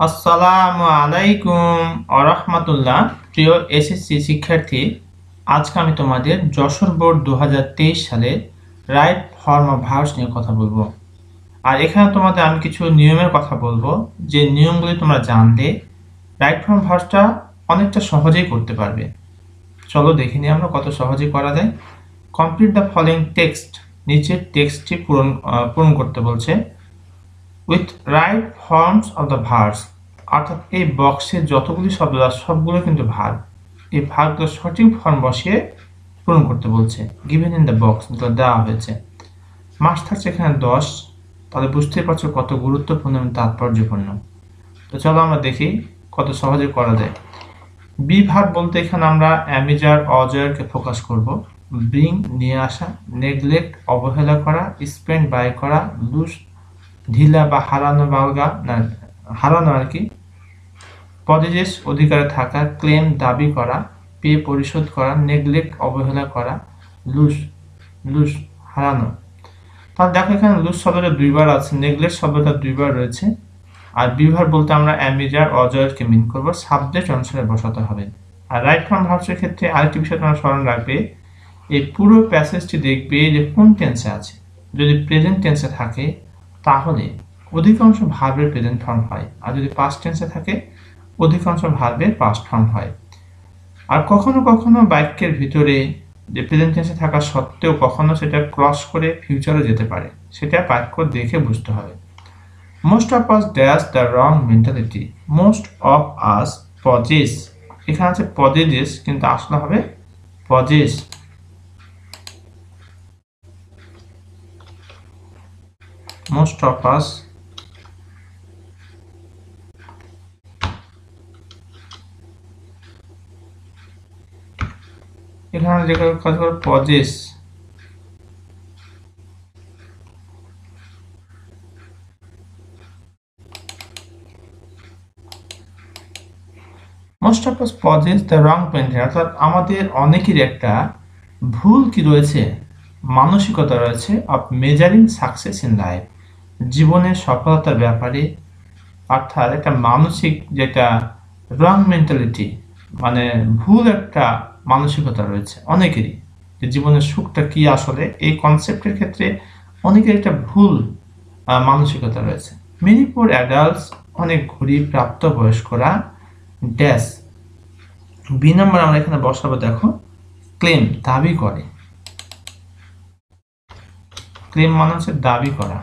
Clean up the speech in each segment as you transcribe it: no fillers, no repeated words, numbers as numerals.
আসসালামু আলাইকুম ওয়া রাহমাতুল্লাহ। প্রিয় এসএসসি শিক্ষার্থী, আজকে আমি তোমাদের যশোর বোর্ড 2023 সালে রাইট ফর্ম অফ ভার্বস নিয়ে কথা বলবো। আর এখানে তোমাদের আমি কিছু নিয়মের কথা বলবো, যে নিয়মগুলি তোমরা জানলে রাইট ফর্ম ভার্বসটা অনেকটা সহজেই করতে পারবে। চলো দেখে নিই আমরা কত সহজে করা যায়। কমপ্লিট দ্য ফলোইং টেক্সট, নিচের টেক্সটটি পূরণ করতে বলছে। With right forms of the verbs, অর্থাৎ এই বক্সে যতগুলি শব্দ আছে সবগুলো কিন্তু ভার্ব। এই ভার্বগুলো সঠিক ফর্ম বসিয়ে পূরণ করতে বলছে। গিভেন ইন দ্য বক্স, দেওয়া হয়েছে। মাস থাকছে এখানে 10, তাহলে বুঝতেই পারছো কত গুরুত্বপূর্ণ এবং তাৎপর্যপূর্ণ। তো চলো আমরা দেখি কত সহজে করা যায়। বি ভার্ব বলতে এখানে আমরা অ্যামিজার অজয়কে ফোকাস করব। ব্রিং নিয়ে আসা, নেগলেক্ট অবহেলা করা, স্পেন্ড ব্যয় করা, লুজ ঢিলা বা হারানো বালগা না হারানো আর কি, পজেস অধিকারে থাকা, ক্লেম দাবি করা, পে পরিশোধ করা, নেগলেক্ট অবহেলা করা, লুজ লুজ হারানো। তাহলে দেখো এখানে লুজ শব্দটা দুইবার আছে, নেগলেক্ট শব্দটা দুইবার রয়েছে। আর বিভার বলতে আমরা অ্যামিজার অজয়কে মিন করব, সাবজেক্ট অনুসারে বসাতে হবে। আর রাইট ফর্ম ভার্বসের ক্ষেত্রে আরেকটি বিষয় তোমরা স্মরণ রাখবে, এই পুরো প্যাসেজটি দেখবে যে কোন টেন্সে আছে। যদি প্রেজেন্ট টেন্সে থাকে তাহলে অধিকাংশ ভার্বের প্রেজেন্ট ফর্ম হয়, আর যদি পাস্ট টেন্সে থাকে অধিকাংশ ভার্বের পাস্ট ফর্ম হয়। আর কখনো কখনো বাক্যের ভিতরে যে প্রেজেন্ট টেন্সে থাকা সত্ত্বেও কখনো সেটা ক্রস করে ফিউচারে যেতে পারে, সেটা বাক্য দেখে বুঝতে হবে। Most of us dash the wrong mentality, most of us possess, এখানে আছে পজেস কিন্তু আসলে হবে পজেস। মোস্ট অফ আস এখানে যে কাজ করে possess. Most of us possess the wrong mentality, অর্থাৎ আমাদের অনেকেরই একটা ভুল কি রয়েছে, মানসিকতা রয়েছে of measuring success in life, জীবনের সফলতার ব্যাপারে। অর্থাৎ একটা মানসিক যেটা রং মেন্টালিটি, মানে ভুল একটা মানসিকতা রয়েছে অনেকেরই, যে জীবনের সুখটা কি আসলে, এই কনসেপ্টের ক্ষেত্রে অনেকের একটা ভুল মানসিকতা রয়েছে। মেনি পুর অ্যাডাল্টস, অনেক গরিব প্রাপ্তবয়স্করা, ড্যাশ বি নম্বর আমরা এখানে বসাবো, দেখো ক্লেম দাবি করে। ক্লেম মানে হচ্ছে দাবি করা।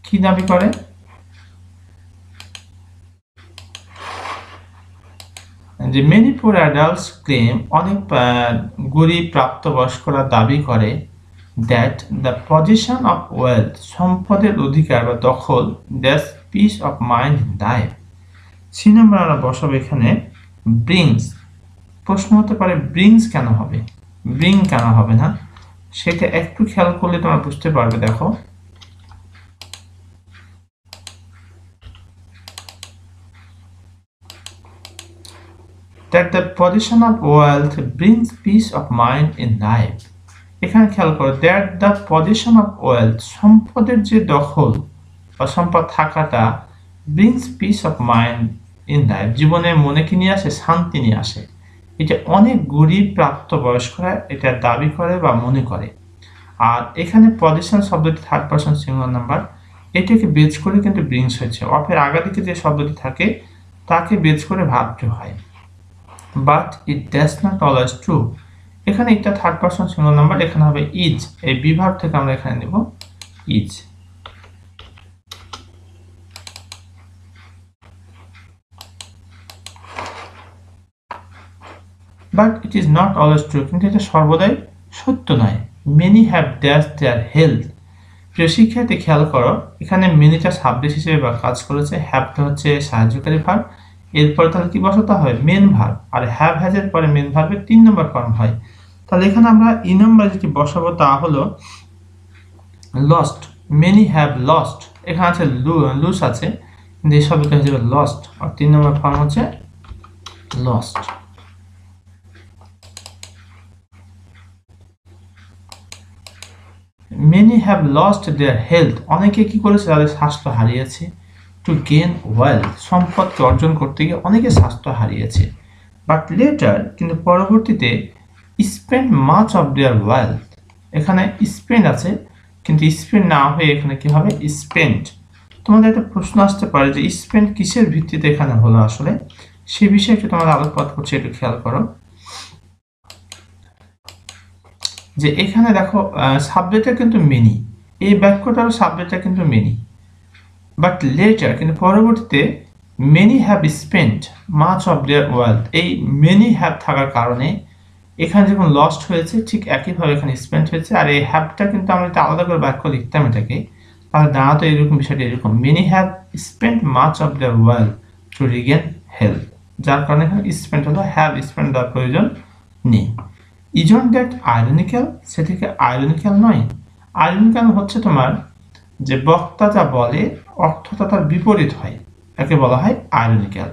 কি দাবি করে? যে মেনি পুর অ্যাডাল্টস ক্লেম, অনেক গরিব প্রাপ্তবয়স্করা দাবি করে, that the position of wealth, সম্পদের অধিকার বা দখল, that's peace of mind in life. C number আমরা বসাবো এখানে ব্রিংস। প্রশ্ন হতে পারে ব্রিংস কেন হবে, ব্রিং কেন হবে না, সেটা একটু খেয়াল করলে তোমরা বুঝতে পারবে। দেখো that the possession of wealth brings peace of mind in life, এখানে খেয়াল করো that the possession of wealth, সম্পদের যে দখল বা সম্পদ থাকাটা, brings peace of mind in life, জীবনে মনে কি নিয়ে আসে, শান্তি নিয়ে আসে। এটা অনেক গরিব প্রাপ্তবয়স্করা এটা দাবি করে বা মনে করে। আর এখানে পজিশন শব্দটি থার্ড পারসন সিঙ্গুলার নাম্বার, এটাকে বেজ করে কিন্তু ব্রিংস হয়েছে। অফের আগে দিকে যে শব্দটি থাকে তাকে বেজ করে ভাবতে হয়। But it dash not always true, এখানে একটা থার্ড পারসন সিঙ্গুলার নাম্বার, এখানে হবে ইজ। এই বিভাগ থেকে আমরা এখানে নেব is. But it is not always true, কিন্তু এটা সর্বদাই সত্য নয়। Many have dash there health, প্রিয় শিক্ষার্থী খেয়াল করো এখানে মেনিটা সাবজেক্ট হিসেবে কাজ করেছে, হ্যাভটা হচ্ছে সাহায্যকারী ভার্ব, এরপরে তাহলে কি বসাতে হয়, মেন ভার্ব। আর হ্যাভ হ্যাজ এর পরে মেন ভার্বের 3 নম্বর ফর্ম হয়। তাহলে এখানে আমরা ই নাম্বার যেটি বসাবো তা হলো লস্ট। মেনি হ্যাভ লস্ট, এখানে আছে লুজ আছে, কিন্তু এই শব্দটা হয়ে যাবে লস্ট, আর 3 নম্বর ফর্ম হচ্ছে lost. Many have lost their health, অনেকে কি করেছে, তাদের স্বাস্থ্য হারিয়েছে। টু গেইন ওয়েলথ, সম্পদকে অর্জন করতে গিয়ে অনেকে স্বাস্থ্য হারিয়েছে। বাট লেটার, কিন্তু পরবর্তীতে, spend much of their wealth, এখানে স্পেন্ড আছে কিন্তু স্পেন্ড না হয়ে এখানে কি হবে স্পেন্ড। তোমাদের একটা প্রশ্ন আসতে পারে যে স্পেন্ড কিসের ভিত্তিতে এখানে হলো, আসলে সেই বিষয়ে একটু তোমাদের আলোকপাত করছে, একটু খেয়াল করো। যে এখানে দেখো সাবজেক্টটা কিন্তু মেনি, এই বাক্যটার সাবজেক্টটা কিন্তু মেনি, বাট লেটার, কিন্তু পরবর্তীতে many have spent much of their wealth, এই মেনি হ্যাভ থাকার কারণে এখানে যখন লস্ট হয়েছে ঠিক একইভাবে এখানে স্পেন্ট হয়েছে। আর এই হ্যাভটা কিন্তু আমরা যদি আলাদা করে বাক্য লিখতাম এটাকে, তাহলে দাঁড়াতো এরকম, বিষয়টা এরকম, many have spent much of their wealth to regain health, যার কারণে এখানে স্পেন্ট হলো, হ্যাভ স্পেন্ট দেওয়ার প্রয়োজন নেই। ইজন্ট দ্যাট আইরনিক্যাল, সেটিকে আইরনিক্যাল নয়। আইরনিক্যাল হচ্ছে তোমার যে বক্তা যা বলে অর্থটা তার বিপরীত হয়, তাকে বলা হয় আইরনিক্যাল।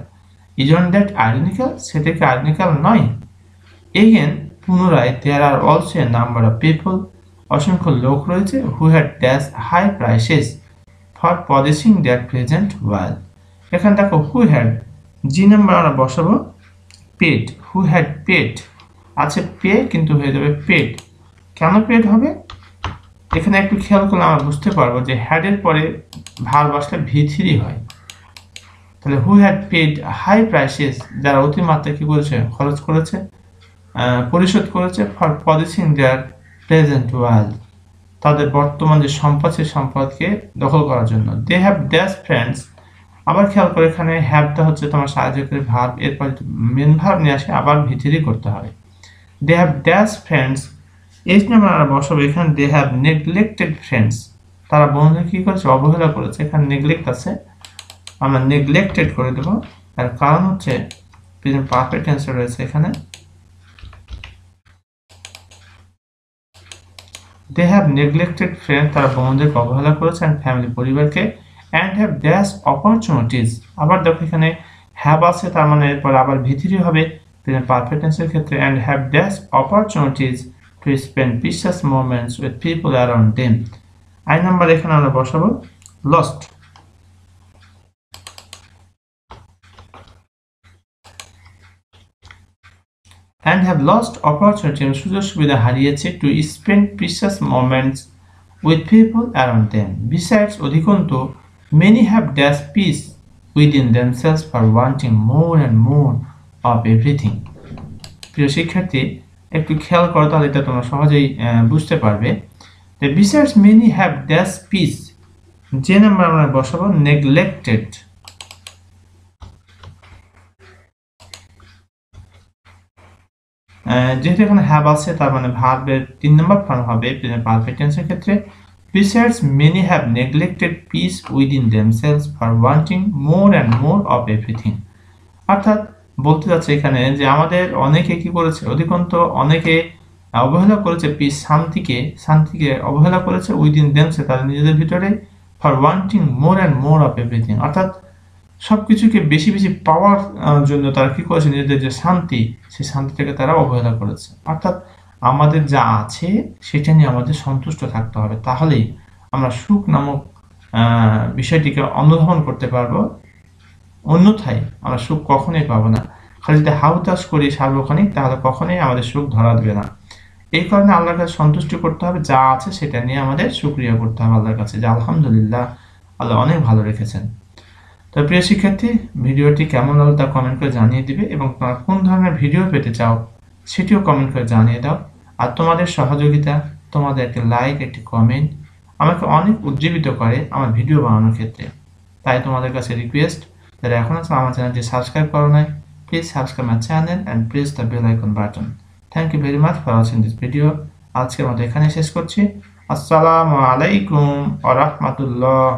ইজন্ট দ্যাট আইরনিক্যাল, সেটিকে আইরনিক্যাল নয়। এগেন, পুনরায়, there are also a number of people, অসংখ্য লোক রয়েছে, who had dash high prices for possessing their present wealth. এখানে দেখো হু হ্যাড, জি নাম্বার আমরা বসাবো পেড, হু হ্যাড পেড আছে পে কিন্তু হয়ে যাবে পেড। কেন পেড হবে এখানে একটু খেয়াল করলে আমরা বুঝতে পারবো যে হ্যাডের পরে ভার্ব আসলে ভি3 হয়। তাহলে who had paid high prices, যারা অতিমাত্রায় কি করেছে, খরচ করেছে, পরিশোধ করেছে, for possessing their present wealth, তাদের বর্তমান যে সম্পদ সেই সম্পদকে দখল করার জন্য। দে হ্যাভ ড্যাশ ফ্রেন্ডস, আবার খেয়াল করে এখানে হ্যাভটা হচ্ছে তোমার সাহায্যকারী ভার্ব, এরপর মেন ভার্ব নিয়ে আসে আবার ভি3 করতে হবে। They have dash friends, H number আমরা বসাবো এখানে, দে হ্যাভ নেগলেক্টেড ফ্রেন্ডস, তারা বন্ধুকে কি করেছে, অবহেলা করেছে। এখানে নেগলেক্ট আছে, আমরা নেগলেক্টেড করে দেবো, তার কারণ হচ্ছে প্রেজেন্ট পারফেক্ট টেন্সে রয়েছে এখানে। দে হ্যাভ নেগলেক্টেড ফ্রেন্ড, তারা বন্ধুদেরকে অবহেলা করেছে, অ্যান্ড ফ্যামিলি, পরিবারকে, অ্যান্ড হ্যাভ ড্যাশ অপরচুনিটিস, আবার দেখো এখানে হ্যাভ আছে, তার মানে এরপর আবার ভি3 হবে প্রেজেন্ট পারফেক্ট টেন্সের ক্ষেত্রে, and have dash opportunities to spend precious moments with people around them. I number এখানে আমরা বসাবো lost, and have lost opportunity, সুযোগ সুবিধা হারিয়েছে, to spend precious moments with people around them. Besides, অধিকন্তু, many have dash peace within themselves for wanting more and more of everything. প্রিয় শিক্ষার্থী, একটু খেয়াল করো, তাহলে এটা তোমরা সহজেই বুঝতে পারবে। Besides, many have dash peace, যে নাম্বার আমরা বসাবো neglected, যেহেতু এখানে হ্যাভ আছে তার মানে ভার্বের 3 নম্বর ফর্ম হবে প্রেজেন্ট পারফেক্ট টেন্সের ক্ষেত্রে। Besides, many have neglected peace within themselves for wanting more and more of everything. অর্থাৎ বলতে যাচ্ছে এখানে যে আমাদের অনেকে কি করেছে, অধিকন্ত অনেকে অবহেলা করেছে পিস, শান্তিকে অবহেলা করেছে উইদিন themselves, তাদের নিজেদের ভিতরে, for wanting more and more of everything, অর্থাৎ সবকিছুকে বেশি বেশি পাওয়ার জন্য তারা কি করেছে, নিজেদের যে শান্তি সেই শান্তিটাকে তারা অবহেলা করেছে। অর্থাৎ আমাদের যা আছে সেটা নিয়ে আমাদের সন্তুষ্ট থাকতে হবে, তাহলেই আমরা সুখ নামক বিষয়টিকে অনুধাবন করতে পারবো। অন্যথায় আমরা সুখ কখনোই পাবো না। খালি যদি হাউতাস করি সার্বক্ষণিক, তাহলে কখনোই আমাদের সুখ ধরা দেবে না। এই কারণে আল্লাহর কাছে সন্তুষ্টি করতে হবে, যা আছে সেটা নিয়ে আমাদের শুকরিয়া করতে হবে আল্লাহর কাছে, যে আলহামদুলিল্লাহ আল্লাহ অনেক ভালো রেখেছেন। তো প্রিয় শিক্ষার্থী, ভিডিওটি কেমন হলো তা কমেন্ট করে জানিয়ে দিবে, এবং তোমরা কোন ধরনের ভিডিও পেতে চাও সেটিও কমেন্ট করে জানিয়ে দাও। আর তোমাদের সহযোগিতা, তোমাদের একটি লাইক, একটি কমেন্ট আমাকে অনেক উজ্জীবিত করে আমার ভিডিও বানানোর ক্ষেত্রে। তাই তোমাদের কাছে রিকোয়েস্ট, যারা এখন আছে আমার চ্যানেলটি সাবস্ক্রাইব করো নাই, please subscribe my channel and press the bell icon button. Thank you very much for watching this video. আজকের মতো এখানে শেষ করছি। আসসালামু আলাইকুম ওয়া রাহমাতুল্লাহ।